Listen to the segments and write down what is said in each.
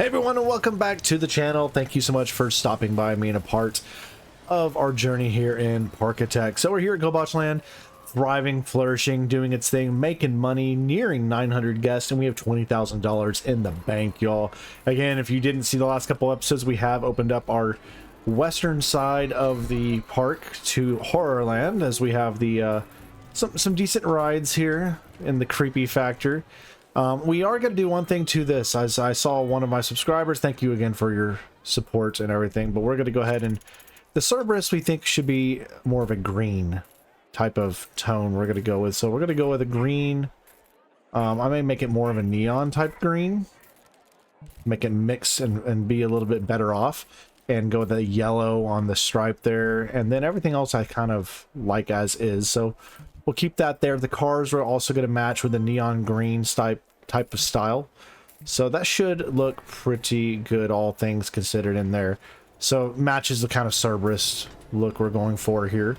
Hey everyone, and welcome back to the channel. Thank you so much for stopping by and being a part of our journey here in Parkitect. So we're here at GoBotch Land, thriving, flourishing, doing its thing, making money, nearing 900 guests, and we have $20,000 in the bank, y'all. Again, if you didn't see the last couple episodes, we have opened up our western side of the park to Horrorland, as we have the some decent rides here in the creepy factor. We are going to do one thing to this, as I saw one of my subscribers. Thank you again for your support and everything, but we're going to go ahead and the Cerberus we think should be more of a green type of tone we're going to go with. So we're going to go with a green. I may make it more of a neon type green, make it mix and be a little bit better off, and go with the yellow on the stripe there, and then everything else I kind of like as is. So we'll keep that there. The cars are also going to match with the neon green type of style. So that should look pretty good, all things considered in there. So matches the kind of Cerberus look we're going for here.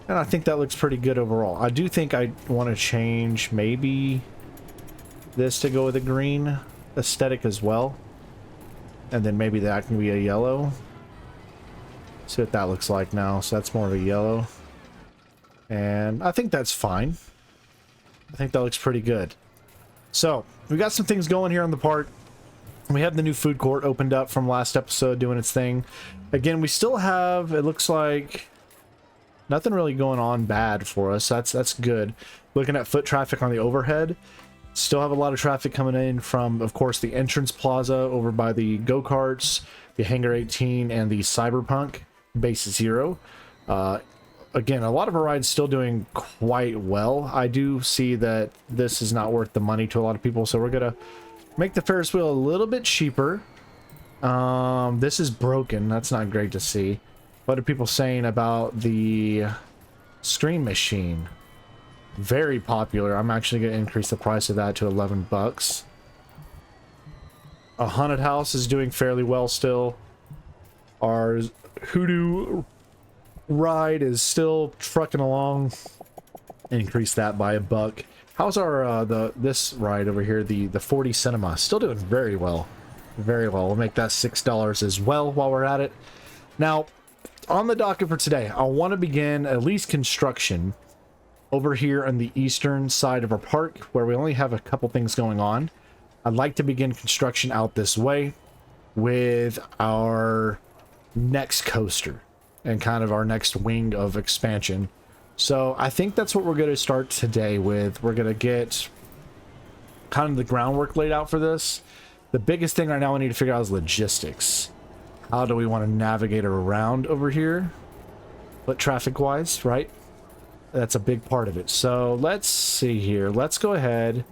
And I think that looks pretty good overall. I do think I want to change maybe this to go with a green aesthetic as well. And then maybe that can be a yellow. See what that looks like now. So that's more of a yellow. And I think that's fine. I think that looks pretty good. So we got some things going here on the park. We have the new food court opened up from last episode doing its thing. Again, we still have, it looks like, nothing really going on bad for us. That's good. Looking at foot traffic on the overhead, still have a lot of traffic coming in from, of course, the entrance plaza over by the go-karts, the Hangar 18, and the Cyberpunk Base Zero. Again, a lot of our rides still doing quite well. I do see that this is not worth the money to a lot of people, so we're gonna make the Ferris wheel a little bit cheaper. This is broken. That's not great to see. What are people saying about the Scream Machine? Very popular. I'm actually gonna increase the price of that to 11 bucks. A haunted house is doing fairly well still. Our Hoodoo ride is still trucking along. Increase that by $1. How's our this ride over here, the 40 Cinema? Still doing very well. Very well. We'll make that $6 as well while we're at it. Now, on the docket for today, I want to begin at least construction over here on the eastern side of our park, where we only have a couple things going on. I'd like to begin construction out this way with our next coaster and kind of our next wing of expansion. So I think that's what we're going to start today with. We're going to get kind of the groundwork laid out for this. The biggest thing right now I need to figure out is logistics. How do we want to navigate around over here? But traffic wise, right? That's a big part of it. So let's see here. Let's go ahead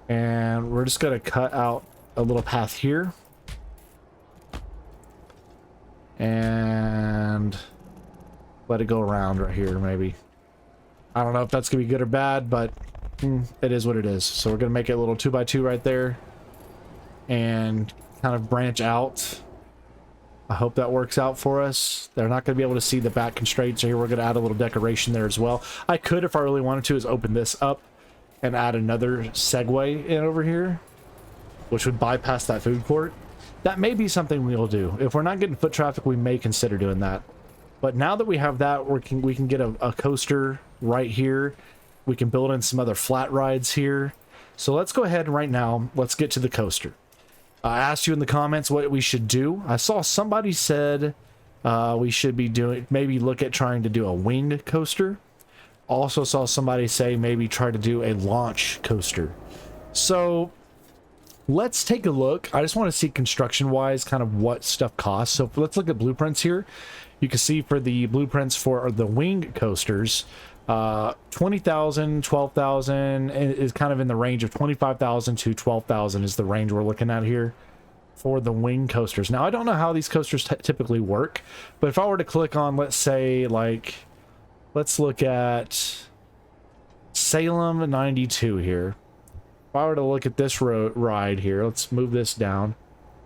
and we're just going to cut out a little path here. And let it go around right here, maybe. I don't know if that's gonna be good or bad, but it is what it is. So we're gonna make it a little 2x2 right there and kind of branch out. I hope that works out for us. They're not gonna be able to see the back constraints here. We're gonna add a little decoration there as well. I could, if I really wanted to, is open this up and add another segue in over here, which would bypass that food court. That may be something we'll do. If we're not getting foot traffic, we may consider doing that. But now that we have that, we can get a coaster right here. We can build in some other flat rides here. So let's go ahead right now. Let's get to the coaster. I asked you in the comments what we should do. I saw somebody said we should be doing, maybe look at trying to do a winged coaster. Also saw somebody say maybe try to do a launch coaster. So let's take a look. I just want to see construction-wise kind of what stuff costs. So let's look at blueprints here. You can see for the blueprints for the wing coasters, 20,000, 12,000 is kind of in the range of 25,000 to 12,000 is the range we're looking at here for the wing coasters. Now, I don't know how these coasters typically work, but if I were to click on, let's say, like, let's look at Salem 92 here. If I were to look at this ride here, let's move this down.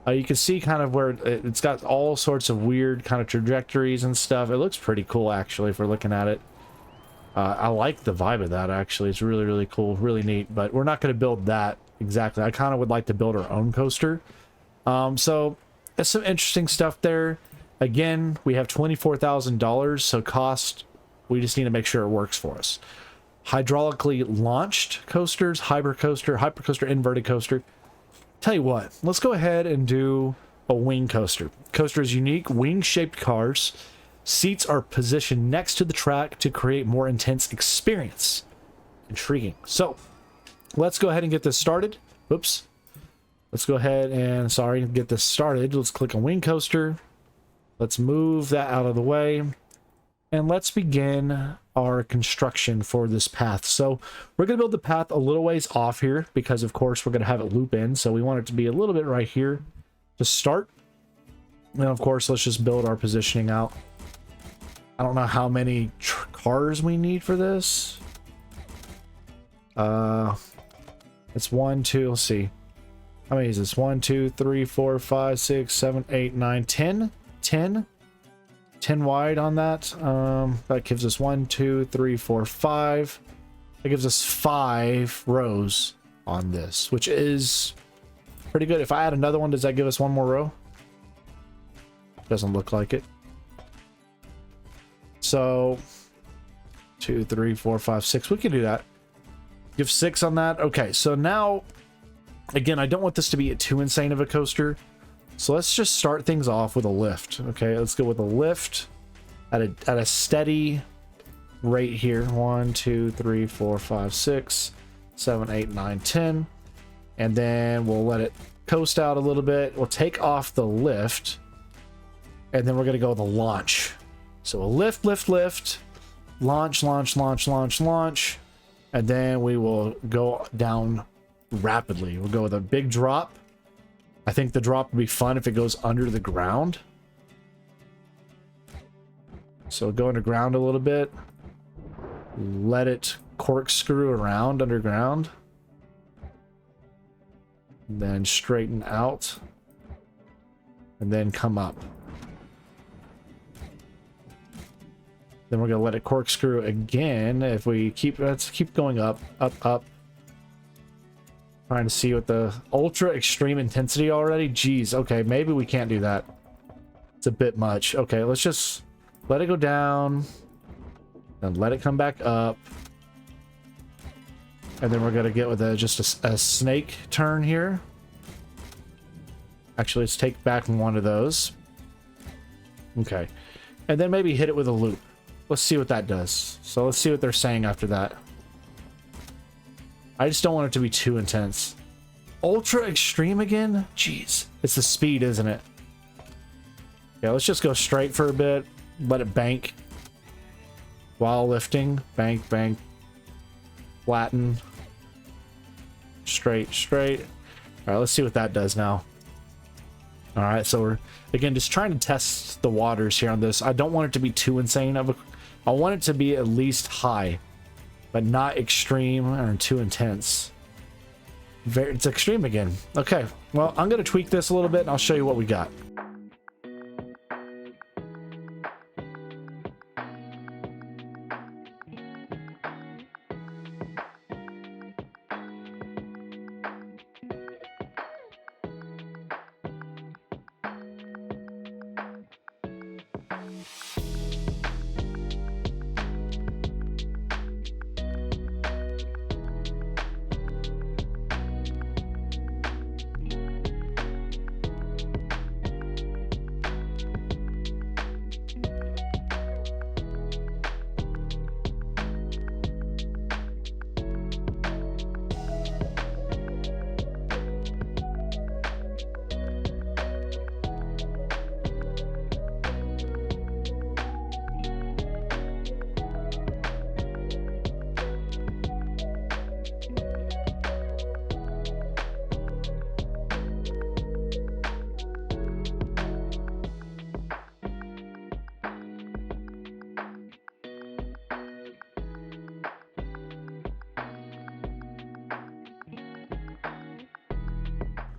You can see kind of where it's got all sorts of weird kind of trajectories and stuff. It looks pretty cool, actually, if we're looking at it. I like the vibe of that, actually. It's really, really cool, really neat. But we're not going to build that exactly. I kind of would like to build our own coaster. So that's some interesting stuff there. Again, we have $24,000, so cost, we just need to make sure it works for us. Hydraulically launched coasters, hypercoaster, inverted coaster. Tell you what, let's go ahead and do a wing coaster. Coaster is unique, wing-shaped cars. Seats are positioned next to the track to create more intense experience. Intriguing. So, let's go ahead and get this started. Oops. Let's go ahead and, get this started. Let's click on wing coaster. Let's move that out of the way. And let's begin our construction for this path. So we're going to build the path a little ways off here because, of course, we're going to have it loop in. So we want it to be a little bit right here to start. And, of course, let's just build our positioning out. I don't know how many cars we need for this. It's 1, 2, let's see. How many is this? 1, 2, 3, 4, 5, 6, 7, 8, 9, 10. 10 wide on that. That gives us 1, 2, 3, 4, 5. That gives us 5 rows on this, which is pretty good. If I add another one, does that give us one more row? Doesn't look like it. So 2, 3, 4, 5, 6. We can do that. Give 6 on that. Okay, so now, again, I don't want this to be too insane of a coaster. So let's just start things off with a lift. Okay, let's go with a lift at a steady rate here. 1, 2, 3, 4, 5, 6, 7, 8, 9, 10. And then we'll let it coast out a little bit. We'll take off the lift. And then we're going to go with a launch. So a lift, launch, and then we will go down rapidly. We'll go with a big drop. I think the drop would be fun if it goes under the ground. So go underground a little bit. Let it corkscrew around underground. Then straighten out. And then come up. Then we're gonna let it corkscrew again. If we let's keep going up. Trying to see what the ultra extreme intensity already. Jeez, okay, maybe we can't do that. It's a bit much. Okay, let's just let it go down and let it come back up. And then we're gonna get with just a snake turn here. Actually, let's take back one of those. Okay, and then maybe hit it with a loop. Let's see what that does. So let's see what they're saying after that. I just don't want it to be too intense. Ultra extreme again? Jeez. It's the speed, isn't it? Yeah, let's just go straight for a bit. Let it bank. While lifting. Bank, bank. Flatten. Straight. Alright, let's see what that does now. Alright, so we're, again, just trying to test the waters here on this. I don't want it to be too insane. I want it to be at least high, but not extreme or too intense. It's extreme again. Okay, well, I'm going to tweak this a little bit and I'll show you what we got.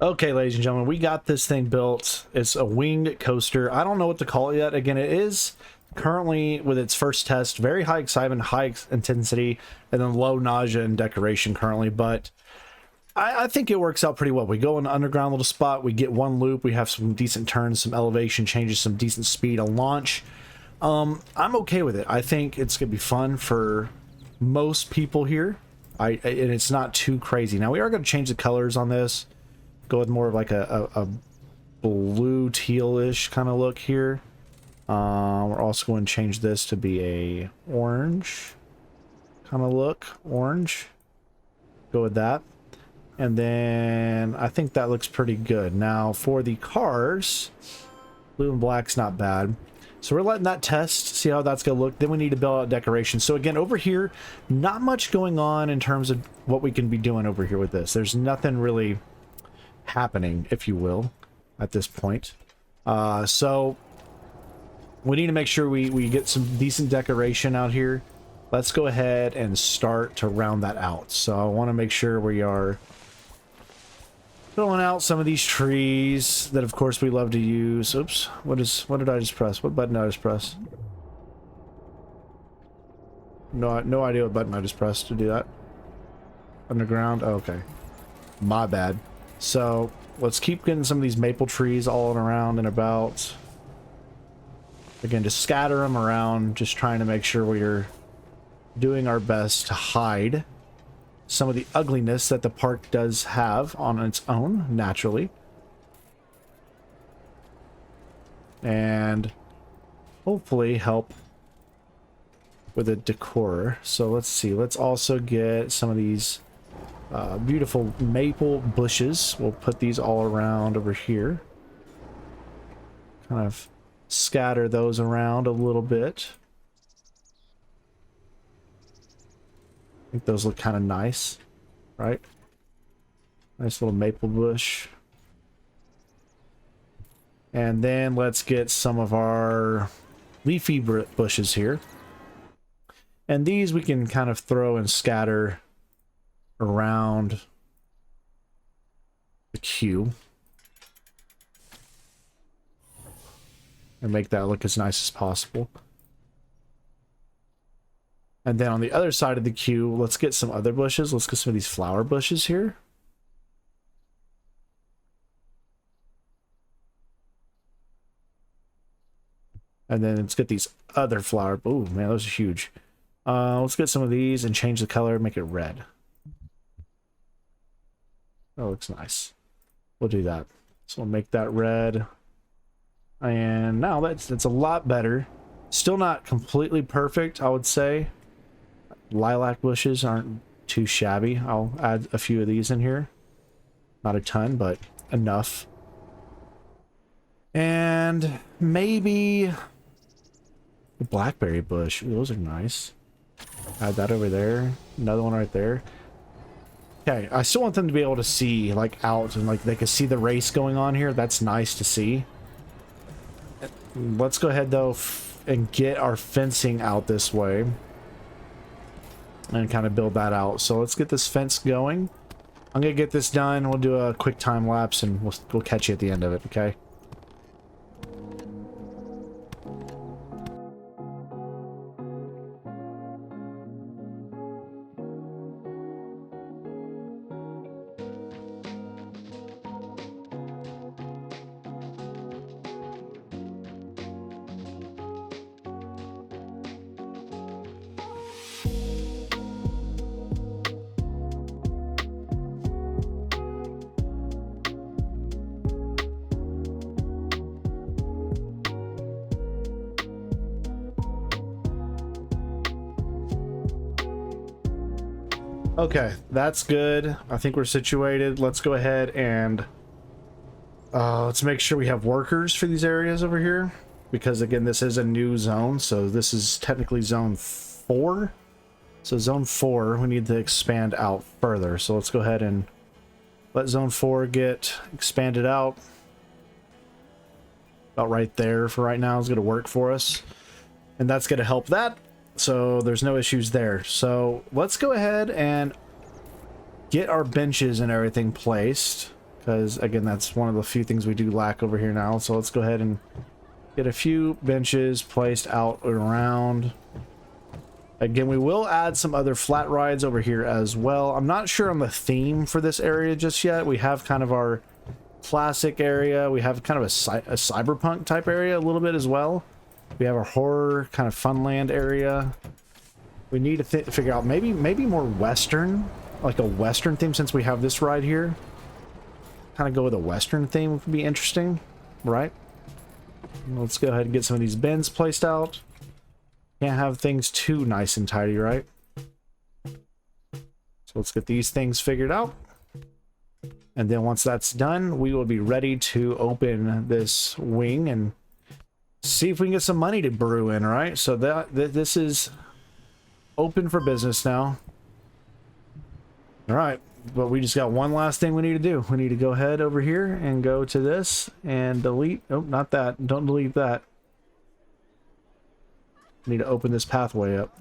Okay, ladies and gentlemen, we got this thing built. It's a winged coaster. I don't know what to call it yet. Again, it is currently with its first test, very high excitement, high intensity, and then low nausea and decoration currently. But I think it works out pretty well. We go in an underground little spot, we get one loop, we have some decent turns, some elevation changes, some decent speed, a launch. I'm okay with it. I think it's gonna be fun for most people here. And it's not too crazy. Now we are going to change the colors on this, go with more of like a blue tealish kind of look here. We're also going to change this to be a orange kind of look, orange. Go with that. And then I think that looks pretty good. Now for the cars, blue and black's not bad. So we're letting that test, see how that's going to look. Then we need to build out decorations. So again, over here, not much going on in terms of what we can be doing over here with this. There's nothing really happening, if you will, at this point. So we need to make sure we get some decent decoration out here. Let's go ahead and start to round that out. So I want to make sure we are filling out some of these trees that of course we love to use. Oops, what did I just press? What button did I just press? No idea what button I just pressed to do that. Underground, oh, okay. My bad. So let's keep getting some of these maple trees all around and about. Again, just scatter them around, just trying to make sure we're doing our best to hide some of the ugliness that the park does have on its own, naturally. And hopefully help with the decor. So let's see, let's also get some of these beautiful maple bushes. We'll put these all around over here. Kind of scatter those around a little bit. I think those look kind of nice, right? Nice little maple bush. And then let's get some of our leafy bushes here. And these we can kind of throw and scatter around the queue. And make that look as nice as possible. And then on the other side of the queue, let's get some other bushes. Let's get some of these flower bushes here. And then let's get these other flower. Oh man, those are huge. Let's get some of these and change the color, make it red. That looks nice. We'll do that. So we'll make that red. And now that's a lot better. Still not completely perfect, I would say. Lilac bushes aren't too shabby. I'll add a few of these in here. Not a ton, but enough. And maybe the blackberry bush. Ooh, those are nice. Add that over there. Another one right there. Okay, I still want them to be able to see, like, out, and like they can see the race going on here. That's nice to see. Let's go ahead though and get our fencing out this way and kind of build that out. So let's get this fence going. I'm gonna get this done. We'll do a quick time lapse and we'll catch you at the end of it, okay? Okay, that's good. I think we're situated. Let's go ahead and let's make sure we have workers for these areas over here, because again, this is a new zone, so this is technically zone 4. So zone 4, we need to expand out further. So let's go ahead and let zone 4 get expanded out. About right there for right now is going to work for us, and that's going to help that. So there's no issues there. So let's go ahead and get our benches and everything placed, because again, that's one of the few things we do lack over here now. So let's go ahead and get a few benches placed out around. Again, we will add some other flat rides over here as well. I'm not sure on the theme for this area just yet. We have kind of our classic area. We have kind of a cyberpunk type area a little bit as well. We have our horror kind of funland area. We need to figure out maybe more western, like a western theme, since we have this ride here. Kind of go with a western theme would be interesting, right? Let's go ahead and get some of these bins placed out. Can't have things too nice and tidy, right? So let's get these things figured out. And then once that's done, we will be ready to open this wing and see if we can get some money to brew in, right? So this is open for business now. All right, but we just got one last thing we need to do. We need to go ahead over here and go to this and delete. Oh, not that. Don't delete that. Need to open this pathway up.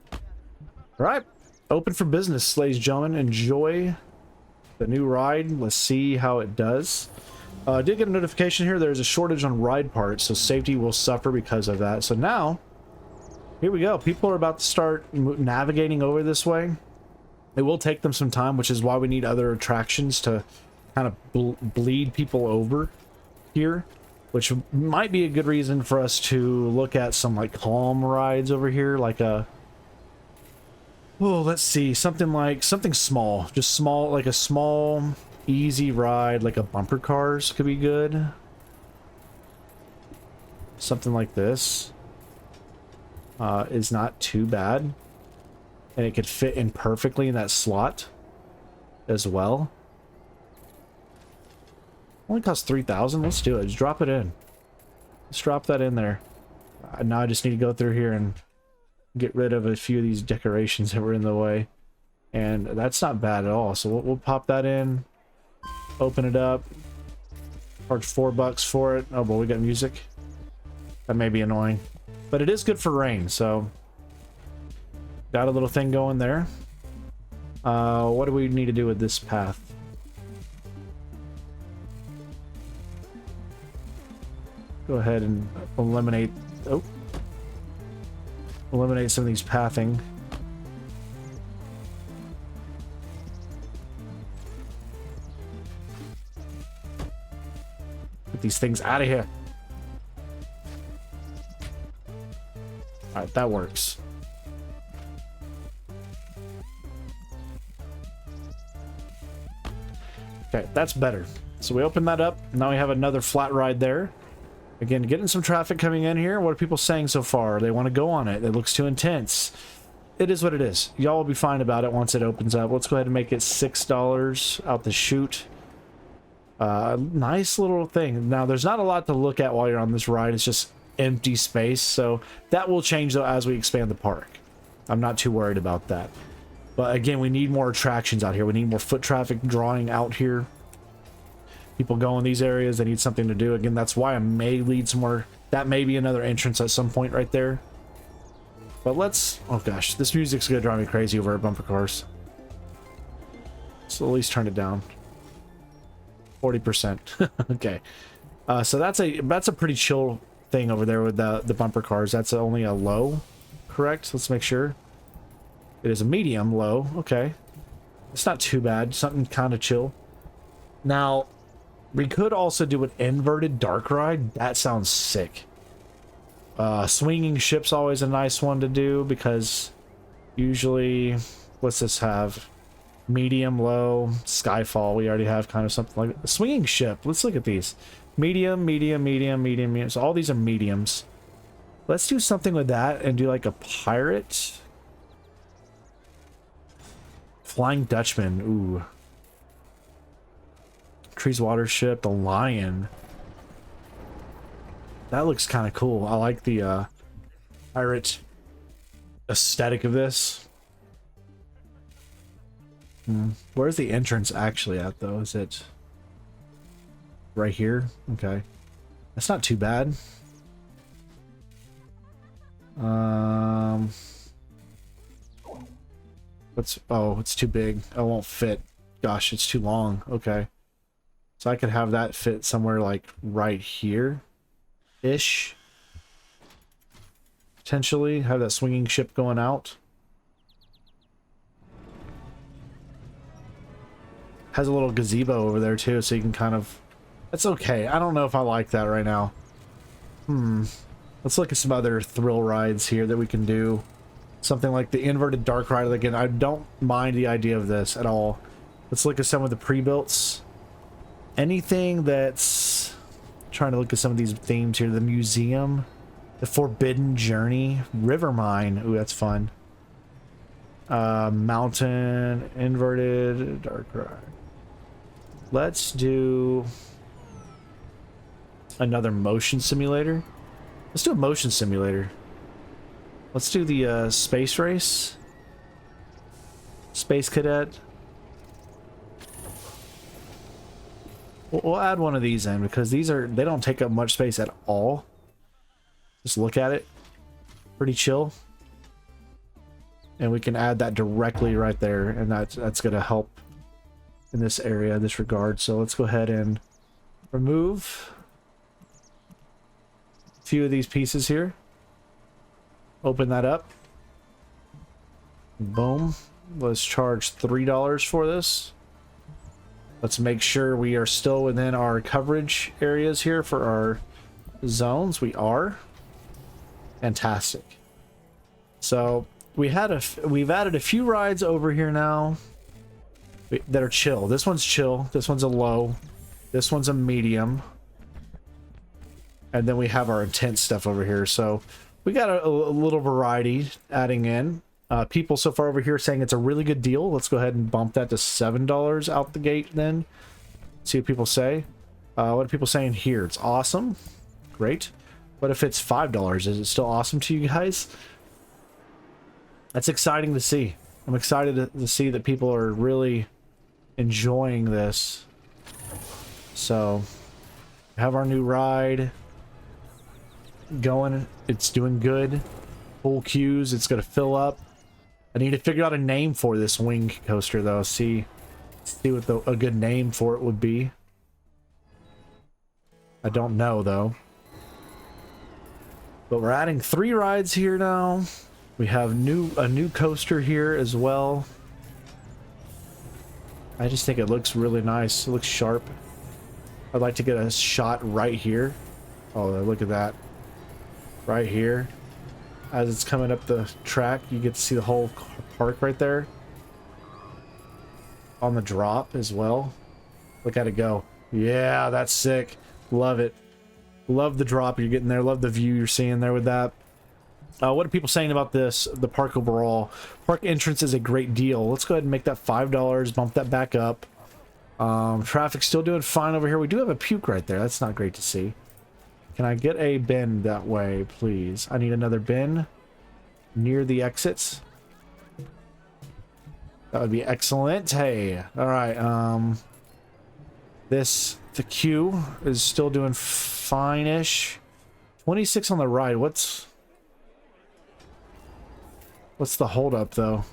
All right, open for business, ladies and gentlemen. Enjoy the new ride. Let's see how it does. I did get a notification here. There's a shortage on ride parts, so safety will suffer because of that. So now, here we go. People are about to start navigating over this way. It will take them some time, which is why we need other attractions to kind of bleed people over here, which might be a good reason for us to look at some like calm rides over here, like a, oh, let's see, something small, just small, like a small easy ride, like a bumper cars could be good. Something like this is not too bad, and it could fit in perfectly in that slot as well. Only costs 3,000. Let's do it. Just drop it in. Let's drop that in there. Now I just need to go through here and get rid of a few of these decorations that were in the way. And that's not bad at all. So we'll pop that in. Open it up. Charge $4 for it. Oh, boy, we got music. That may be annoying. But it is good for rain, so... Got a little thing going there. What do we need to do with this path? Go ahead and eliminate... Oh. Eliminate some of these pathing. Get these things out of here. Alright, that works. Okay, that's better. So we open that up. Now we have another flat ride there. Again, getting some traffic coming in here. What are people saying so far? They want to go on it. It looks too intense. It is what it is. Y'all will be fine about it once it opens up. Let's go ahead and make it $6 out the chute. Nice little thing. Now, there's not a lot to look at while you're on this ride. It's just empty space. So that will change, though, as we expand the park. I'm not too worried about that. But again, we need more attractions out here. We need more foot traffic drawing out here. People go in these areas, they need something to do. Again, that's why I may lead some more. That may be another entrance at some point right there. But let's... Oh gosh, this music's gonna drive me crazy over at bumper cars. So at least turn it down. 40%. Okay. So that's a pretty chill thing over there with the bumper cars. That's only a low, correct? Let's make sure. It is a medium low. Okay. It's not too bad. Something kind of chill. Now... We could also do an inverted dark ride. That sounds sick. Swinging ship's always a nice one to do because usually, what's this have? Medium, low, Skyfall. We already have kind of something like that. Swinging ship. Let's look at these. Medium, medium, medium, medium, medium. So all these are mediums. Let's do something with that and do like a pirate. Flying Dutchman. Ooh. Trees Watership, the Lion. That looks kind of cool. I like the pirate aesthetic of this. Where's the entrance actually at, though? Is it right here? Okay. That's not too bad. Oh, it's too big. It won't fit. Gosh, it's too long. Okay. So I could have that fit somewhere like right here-ish. Potentially have that swinging ship going out. Has a little gazebo over there too, so you can kind of... That's okay. I don't know if I like that right now. Let's look at some other thrill rides here that we can do. Something like the inverted dark ride. Again, I don't mind the idea of this at all. Let's look at some of the pre-builts. Anything that's... Trying to look at some of these themes here. The museum. The Forbidden Journey. River Mine. Ooh, that's fun. Mountain. Inverted dark ride. Let's do... another motion simulator. Let's do a motion simulator. Let's do the space race. Space Cadet. We'll add one of these in because they don't take up much space at all. Just look at it. Pretty chill. And we can add that directly right there, and that's going to help in this area, this regard. So let's go ahead and remove a few of these pieces here. Open that up. Boom. Let's charge $3 for this. Let's make sure we are still within our coverage areas here for our zones. We are. Fantastic. So we've added a few rides over here now that are chill. This one's chill. This one's a low. This one's a medium. And then we have our intense stuff over here. So we got a little variety adding in. People so far over here saying it's a really good deal. Let's go ahead and bump that to $7 out the gate then. See what people say. What are people saying here? It's awesome. Great. What if it's $5? Is it still awesome to you guys? That's exciting to see. I'm excited to see that people are really enjoying this. So, we have our new ride going. It's doing good. Full queues. It's going to fill up. I need to figure out a name for this wing coaster though. See what a good name for it would be. I don't know though. But we're adding 3 rides here now. We have a new coaster here as well. I just think it looks really nice. It looks sharp. I'd like to get a shot right here. Oh, look at that. Right here. As it's coming up the track, you get to see the whole park right there. On the drop as well. Look at it go. Yeah, that's sick. Love it. Love the drop you're getting there. Love the view you're seeing there with that. What are people saying about this? The park overall. Park entrance is a great deal. Let's go ahead and make that $5. Bump that back up. Traffic's still doing fine over here. We do have a puke right there. That's not great to see. Can I get a bin that way, please? I need another bin near the exits. That would be excellent. Hey, all right. The queue is still doing fine-ish. 26 on the ride. What's the holdup though?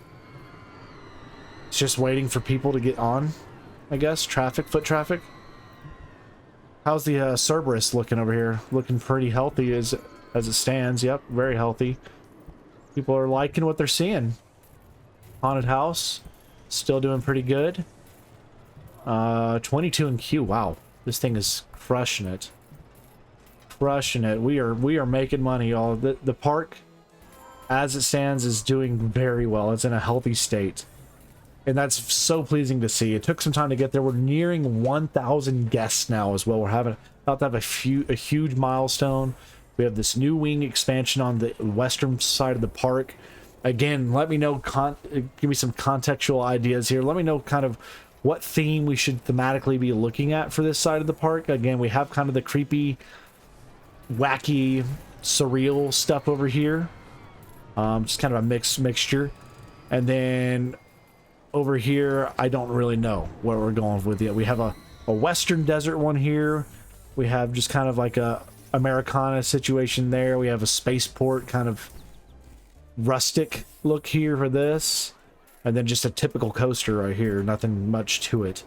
It's just waiting for people to get on, I guess. Foot traffic. How's the Cerberus looking over here? Looking pretty healthy as it stands. Yep, very healthy. People are liking what they're seeing. Haunted House, still doing pretty good. 22 in queue. Wow, this thing is crushing it. Crushing it. We are making money, y'all. The park, as it stands, is doing very well. It's in a healthy state. And that's so pleasing to see. It took some time to get there. We're nearing 1,000 guests now as well. We're about to have a huge milestone. We have this new wing expansion on the western side of the park. Again, let me know, give me some contextual ideas here. Let me know kind of what theme we should thematically be looking at for this side of the park. Again, we have kind of the creepy, wacky, surreal stuff over here. Just kind of a mixture. And then over here, I don't really know where we're going with yet. We have a western desert one here. We have just kind of like a Americana situation there. We have a spaceport kind of rustic look here for this. And then just a typical coaster right here. Nothing much to it.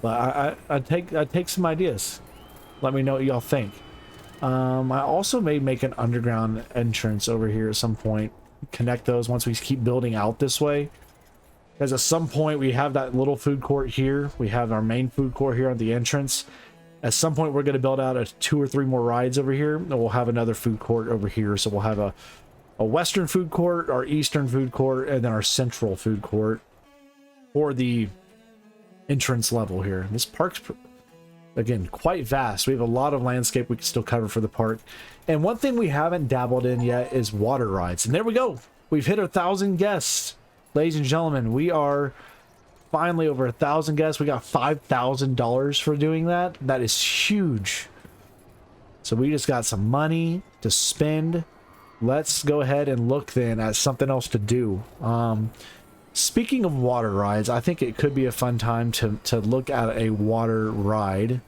But I take some ideas. Let me know what y'all think. I also may make an underground entrance over here at some point. Connect those once we keep building out this way. Because at some point we have that little food court here. We have our main food court here on the entrance. At some point we're going to build out 2 or 3 more rides over here. And we'll have another food court over here. So we'll have a western food court, our eastern food court, and then our central food court for the entrance level here. This park's, again, quite vast. We have a lot of landscape we can still cover for the park. And one thing we haven't dabbled in yet is water rides. And there we go. We've hit 1,000 guests. Ladies and gentlemen, we are finally over 1,000 guests. We got $5,000 for doing that. That is huge. So we just got some money to spend. Let's go ahead and look then at something else to do. Speaking of water rides, I think it could be a fun time to look at a water ride.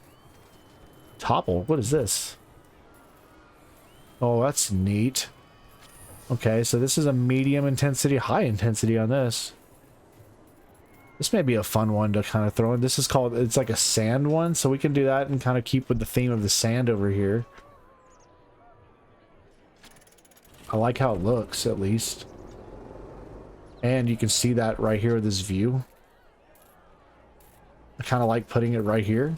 Topple, what is this? Oh, that's neat. Okay, so this is a medium intensity, high intensity on this. This may be a fun one to kind of throw in. This is called, it's like a sand one, so we can do that and kind of keep with the theme of the sand over here. I like how it looks, at least. And you can see that right here with this view. I kind of like putting it right here.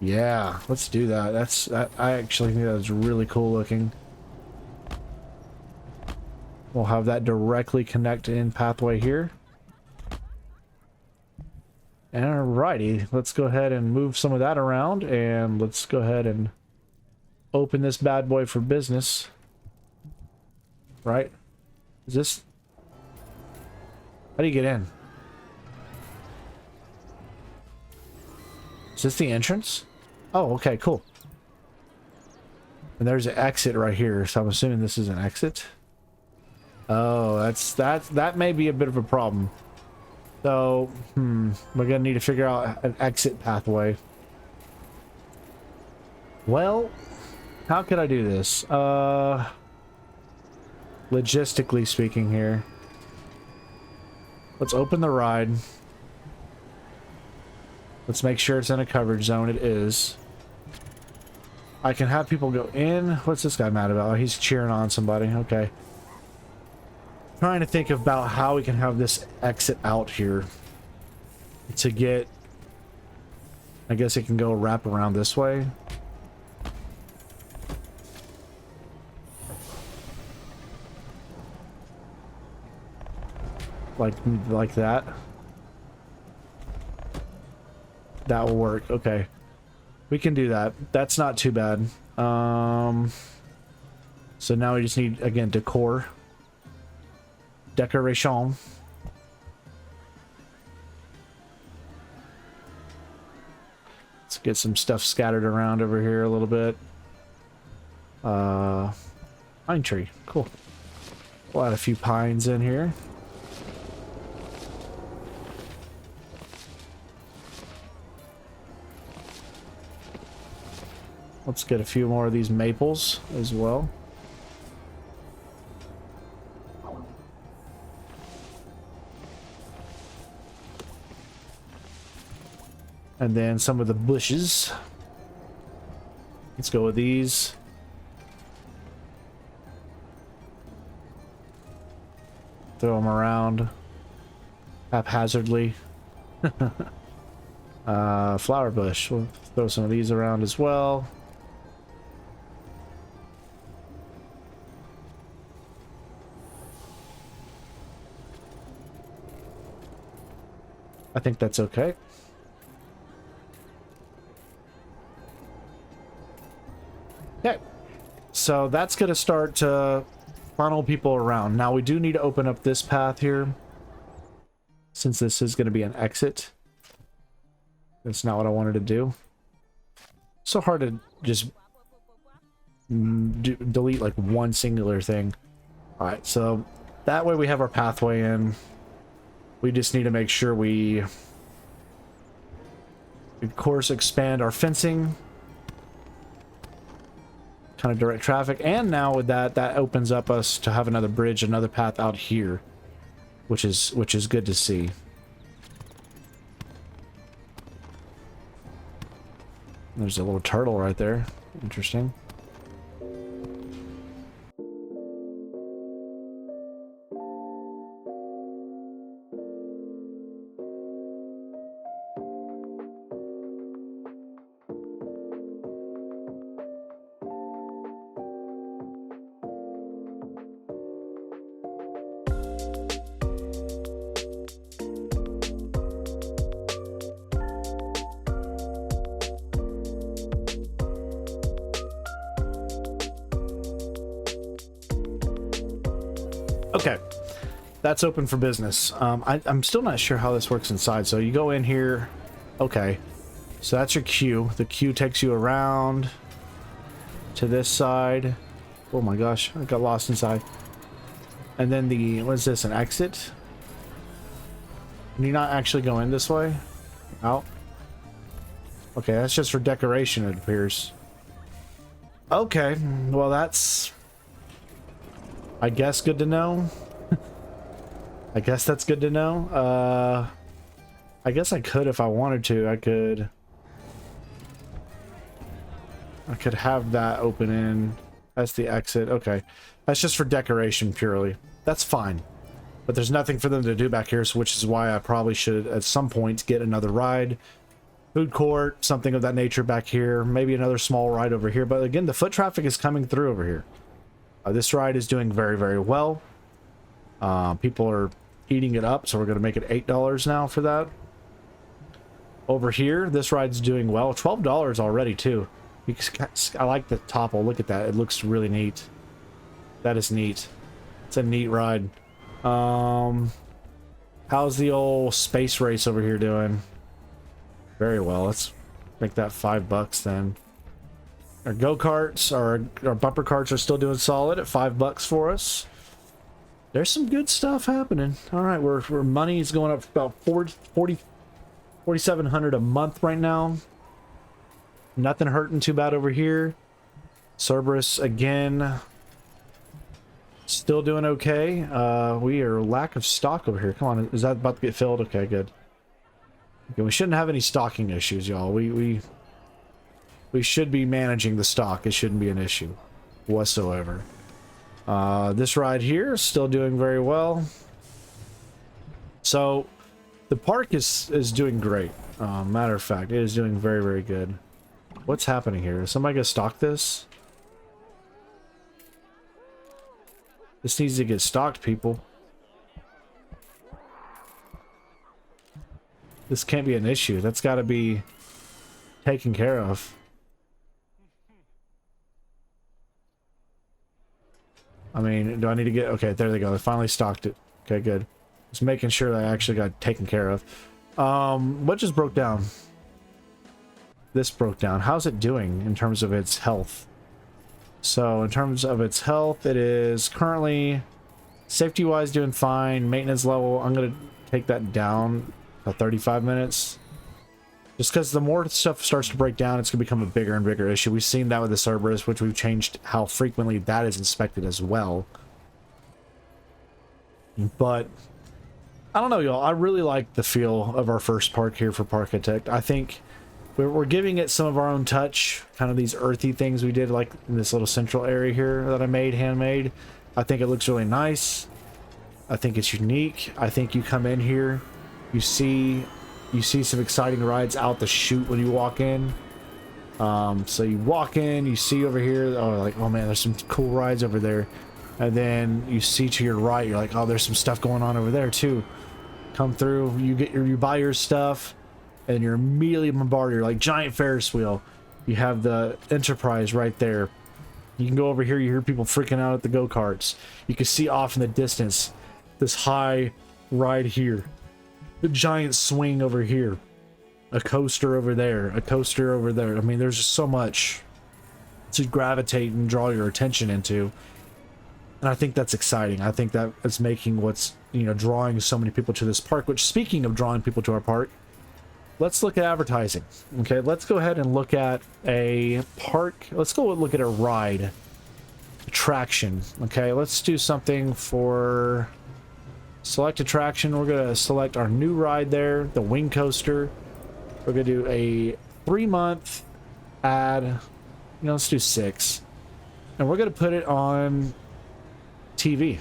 Yeah, let's do that. I actually think that's really cool looking. We'll have that directly connect in pathway here. Alrighty, let's go ahead and move some of that around, and let's go ahead and open this bad boy for business. Right? Is this... How do you get in? Is this the entrance? Oh, okay, cool. And there's an exit right here, so I'm assuming this is an exit. Oh, that may be a bit of a problem. So, we're gonna need to figure out an exit pathway. Well, how could I do this? Logistically speaking here. Let's open the ride. Let's make sure it's in a coverage zone. It is. I can have people go in. What's this guy mad about? Oh, he's cheering on somebody. Okay. Trying to think about how we can have this exit out here to get... I guess it can go wrap around this way. Like that. That will work. Okay. We can do that. That's not too bad. So now we just need, again, decor. Decoration. Let's get some stuff scattered around over here a little bit. Pine tree. Cool. We'll add a few pines in here. Let's get a few more of these maples as well. And then some of the bushes. Let's go with these. Throw them around haphazardly. Flower bush. We'll throw some of these around as well. I think that's okay. Okay, so that's going to start to funnel people around. Now we do need to open up this path here, since this is going to be an exit. That's not what I wanted to do. So hard to just delete like one singular thing. All right, so that way we have our pathway in. We just need to make sure we, of course, expand our fencing, kind of direct traffic, and now with that, that opens up us to have another bridge, another path out here, which is good to see. There's a little turtle right there. Interesting. Okay, that's open for business. I'm still not sure how this works inside. So you go in here. Okay, so that's your queue. The queue takes you around to this side. Oh my gosh, I got lost inside. And then the, what is this, an exit? Can you not actually go in this way? Out? Okay, that's just for decoration, it appears. Okay, well that's, I guess, good to know. I guess that's good to know. I guess I could, if I wanted to, I could have that open in. That's the exit. Okay, that's just for decoration purely. That's fine. But there's nothing for them to do back here, so which is why I probably should at some point get another ride. Food court, something of that nature back here. Maybe another small ride over here. But again, the foot traffic is coming through over here. This ride is doing very, very well. People are eating it up, so we're going to make it $8 now for that. Over here, this ride's doing well. $12 already, too. I like the topple. Look at that. It looks really neat. That is neat. It's a neat ride. How's the old space race over here doing? Very well. Let's make that $5 then. Our go-karts, our bumper carts are still doing solid at $5 for us. There's some good stuff happening. All right, we're money is going up about 4,700 a month right now. Nothing hurting too bad over here. Cerberus again. Still doing okay. We are lack of stock over here. Come on, is that about to get filled? Okay, good. Okay, we shouldn't have any stocking issues, y'all. We should be managing the stock. It shouldn't be an issue whatsoever. This ride here is still doing very well. So the park is doing great. Matter of fact, it is doing very, very good. What's happening here? Is somebody gonna stock this? This needs to get stocked, people. This can't be an issue. That's got to be taken care of. I mean, do I need to get... Okay, there they go. They finally stocked it. Okay, good. Just making sure that I actually got taken care of. What just broke down? This broke down. How's it doing in terms of its health? So in terms of its health, it is currently safety-wise doing fine. Maintenance level, I'm going to take that down about 35 minutes. Just because the more stuff starts to break down, it's going to become a bigger and bigger issue. We've seen that with the Cerberus, which we've changed how frequently that is inspected as well. But I don't know, y'all. I really like the feel of our first park here for Parkitect. I think we're giving it some of our own touch, kind of these earthy things we did, like in this little central area here that I made, handmade. I think it looks really nice. I think it's unique. I think you come in here, you see some exciting rides out the chute when you walk in. So you walk in, you see over here, oh, like, oh man, there's some cool rides over there. And then you see to your right, you're like, oh, there's some stuff going on over there too. Come through, you buy your stuff, and you're immediately bombarded. You're like giant Ferris wheel. You have the Enterprise right there. You can go over here, you hear people freaking out at the go-karts. You can see off in the distance this high ride here. The giant swing over here. A coaster over there. A coaster over there. I mean, there's just so much to gravitate and draw your attention into. And I think that's exciting. I think that it's making what's, you know, drawing so many people to this park. Which, speaking of drawing people to our park, let's look at advertising. Okay, let's go ahead and look at a park. Let's go look at a ride attraction. Okay, let's do something for select attraction. We're going to select our new ride there, the Wing Coaster. We're going to do a 3-month ad. You know, let's do 6. And we're going to put it on TV.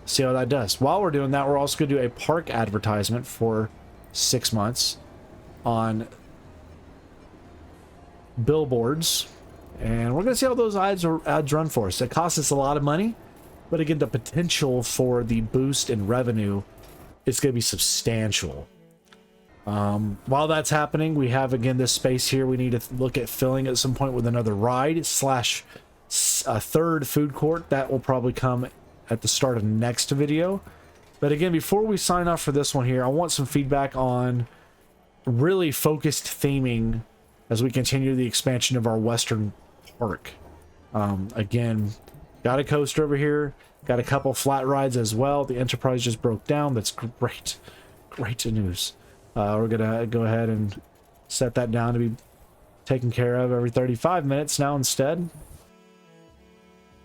See how that does. While we're doing that, we're also going to do a park advertisement for 6 months on billboards, and we're going to see how those ads run for us. It costs us a lot of money, but again, the potential for the boost in revenue is going to be substantial. While that's happening, we have again this space here we need to look at filling at some point with another ride slash a third food court that will probably come at the start of next video. But again, before we sign off for this one here, I want some feedback on really focused theming as we continue the expansion of our western park. Again, got a coaster over here, got a couple flat rides as well. The Enterprise just broke down. That's great news. We're gonna go ahead and set that down to be taken care of every 35 minutes now instead.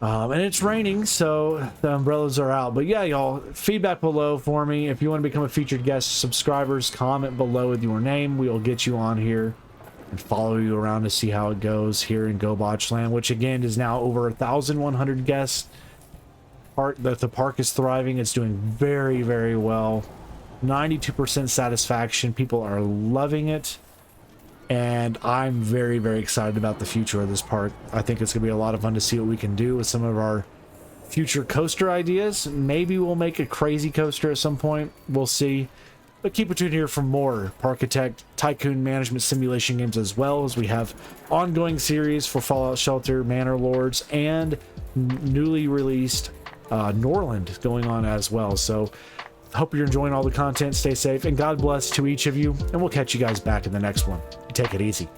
And it's raining, so the umbrellas are out. But yeah, y'all, feedback below for me. If you want to become a featured guest, subscribers, comment below with your name. We will get you on here and follow you around to see how it goes here in GoBotchland, which again is now over 1,100 guests. The park is thriving. It's doing very, very well. 92% satisfaction. People are loving it. And I'm very, very excited about the future of this park. I think it's going to be a lot of fun to see what we can do with some of our future coaster ideas. Maybe we'll make a crazy coaster at some point. We'll see. But keep it tuned here for more Parkitect Tycoon management simulation games, as well as we have ongoing series for Fallout Shelter, Manor Lords, and newly released Norland going on as well. So hope you're enjoying all the content. Stay safe, and God bless to each of you, and we'll catch you guys back in the next one. Take it easy.